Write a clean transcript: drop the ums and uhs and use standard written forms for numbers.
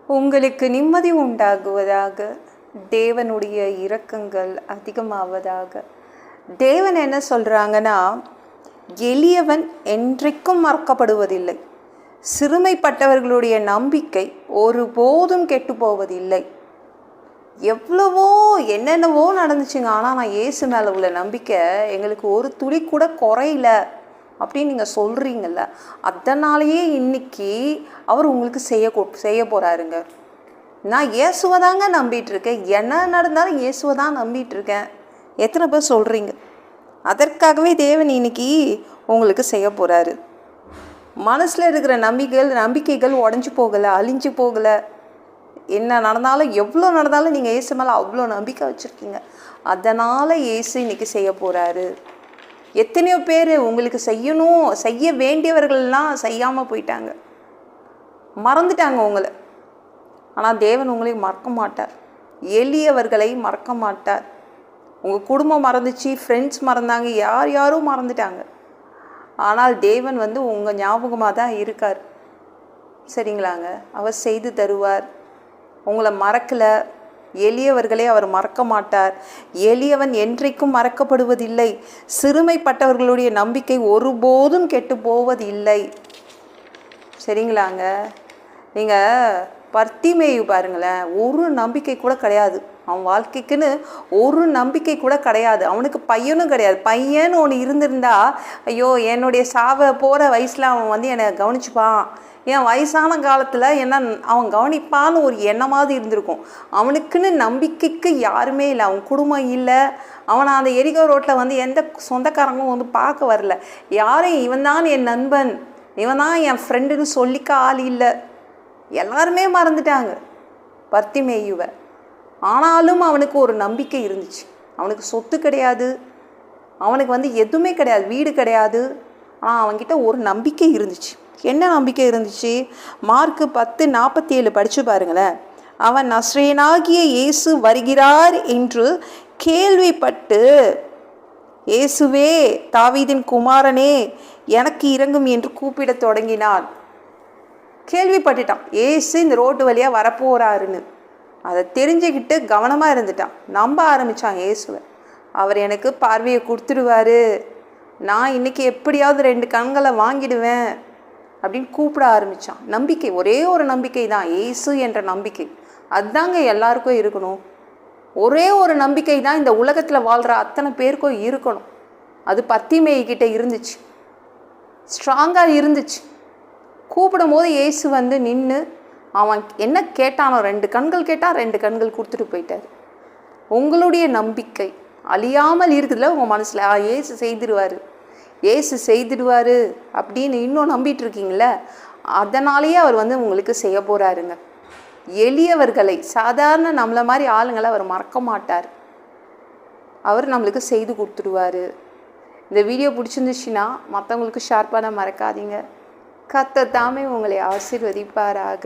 உங்களுக்கு நிம்மதி உண்டாகுவதாக. தேவனுடைய இரக்கங்கள் அதிகமாவதாக. தேவன் என்ன சொல்கிறாங்கன்னா, எளியவன் என்றைக்கும் மறக்கப்படுவதில்லை. சிறுமைப்பட்டவர்களுடைய நம்பிக்கை ஒருபோதும் கெட்டு போவதில்லை. எவ்வளவோ என்னென்னவோ நடந்துச்சுங்க, ஆனால் நான் இயேசு மேலே உள்ள நம்பிக்கை எங்களுக்கு ஒரு துளி கூட குறையில அப்படின்னு நீங்கள் சொல்கிறீங்கள, அதனாலேயே இன்னைக்கு அவர் உங்களுக்கு செய்ய போகிறாருங்க. நான் இயேசுவை தாங்க நம்பிகிட்ருக்கேன், என்ன நடந்தாலும் இயேசுவை தான் நம்பிகிட்ருக்கேன். எத்தனை பேர் சொல்கிறீங்க? அதற்காகவே தேவன் இன்னைக்கு உங்களுக்கு செய்ய போகிறாரு. மனசில் இருக்கிற நம்பிக்கைகள் உடஞ்சி போகலை, அழிஞ்சு போகலை. என்ன நடந்தாலும் எவ்வளோ நடந்தாலும் நீங்கள் இயேசு மேலே அவ்வளோ நம்பிக்கை வச்சுருக்கீங்க. அதனால் இயேசு இன்னைக்கு செய்ய போகிறாரு. எத்தனையோ பேர் உங்களுக்கு செய்ய வேண்டியவர்கள்லாம் செய்யாமல் போயிட்டாங்க, மறந்துட்டாங்க உங்களை. ஆனால் தேவன் உங்களை மறக்க மாட்டார், எளியவர்களை மறக்க மாட்டார். உங்கள் குடும்பம் மறந்துச்சு, ஃப்ரெண்ட்ஸ் மறந்தாங்க, யாரும் மறந்துட்டாங்க. ஆனால் தேவன் உங்கள் ஞாபகமாக தான் இருக்கார். சரிங்களாங்க? அவர் செய்து தருவார். உங்களை மறக்கலை. எளியவர்களை அவர் மறக்க மாட்டார். எளியவன் என்றைக்கும் மறக்கப்படுவதில்லை. சிறுமைப்பட்டவர்களுடைய நம்பிக்கை ஒருபோதும் கெட்டு போவதில்லை. சரிங்களாங்க? நீங்கள் பர்த்திமேயு பாருங்களேன், ஒரு நம்பிக்கை கூட கிடையாது அவன் வாழ்க்கைக்குன்னு. ஒரு நம்பிக்கை கூட கிடையாது. அவனுக்கு பையனும் கிடையாது. பையன்னு ஒன்று இருந்திருந்தா, ஐயோ என்னுடைய போகிற வயசில் அவன் என்னை கவனிச்சுப்பான், என் வயசான காலத்தில் என்ன அவன் கவனிப்பான்னு ஒரு எண்ணமாவது இருந்திருக்கும். அவனுக்குன்னு நம்பிக்கைக்கு யாருமே இல்லை. அவன் குடும்பம் இல்லை. அவனை அந்த எரிகோ ரோட்டில் எந்த சொந்தக்காரங்களும் பார்க்க வரல. யாரையும் இவன் தான் என் நண்பன், இவன் தான் என் ஃப்ரெண்டுன்னு சொல்லிக்க ஆள் இல்லை. எல்லாருமே மறந்துட்டாங்க பர்த்திமேயுவை. ஆனாலும் அவனுக்கு ஒரு நம்பிக்கை இருந்துச்சு. அவனுக்கு சொத்து கிடையாது, அவனுக்கு எதுவுமே கிடையாது, வீடு கிடையாது. ஆனால் அவன்கிட்ட ஒரு நம்பிக்கை இருந்துச்சு. என்ன நம்பிக்கை இருந்துச்சு? மார்க்கு 10:47 படித்து பாருங்களேன். அவன் நஸ்ரேயனாகிய இயேசு வருகிறார் என்று கேள்விப்பட்டு, இயேசுவே தாவீதின் குமாரனே எனக்கு இரங்கும் என்று கூப்பிடத் தொடங்கினான். கேள்விப்பட்டுட்டான் இயேசு இந்த ரோட்டு வழியாக வரப்போகிறாருன்னு. அதை தெரிஞ்சுக்கிட்டு கவனமாக இருந்துட்டான். நம்ப ஆரம்பித்தான் இயேசுவை. அவர் எனக்கு பார்வையை கொடுத்துடுவார், நான் இன்றைக்கி எப்படியாவது 2 கண்களை வாங்கிடுவேன் அப்படின்னு கூப்பிட ஆரம்பித்தான். நம்பிக்கை, ஒரே ஒரு நம்பிக்கை தான், இயேசு என்ற நம்பிக்கை. அதுதாங்க எல்லாருக்கும் இருக்கணும். ஒரே ஒரு நம்பிக்கை தான் இந்த உலகத்தில் வாழ்கிற அத்தனை பேருக்கும் இருக்கணும். அது பர்த்திமேயுக்கிட்ட இருந்துச்சு, ஸ்ட்ராங்காக இருந்துச்சு. கூப்பிடும் போது இயேசு நின்று அவன் என்ன கேட்டானோ, 2 கண்கள் கேட்டால் 2 கண்கள் கொடுத்துட்டு போயிட்டார். உங்களுடைய நம்பிக்கை அழியாமல் இருக்குதுல்ல உங்கள் மனசில், இயேசு செய்திடுவார், இயேசு செய்திடுவார் அப்படின்னு இன்னும் நம்பிட்டு இருக்கீங்களே, அதனாலேயே அவர் உங்களுக்கு செய்ய போகிறாருங்க. எளியவர்களை, சாதாரண நம்மளை மாதிரி ஆளுங்களை அவர் மறக்க மாட்டார். அவர் நம்மளுக்கு செய்து கொடுத்துடுவார். இந்த வீடியோ பிடிச்சிருந்துச்சுன்னா மற்றவங்களுக்கு ஷேர் பண்ண மறக்காதீங்க. கர்த்தர் தாமே உங்களை ஆசீர்வதிப்பாராக.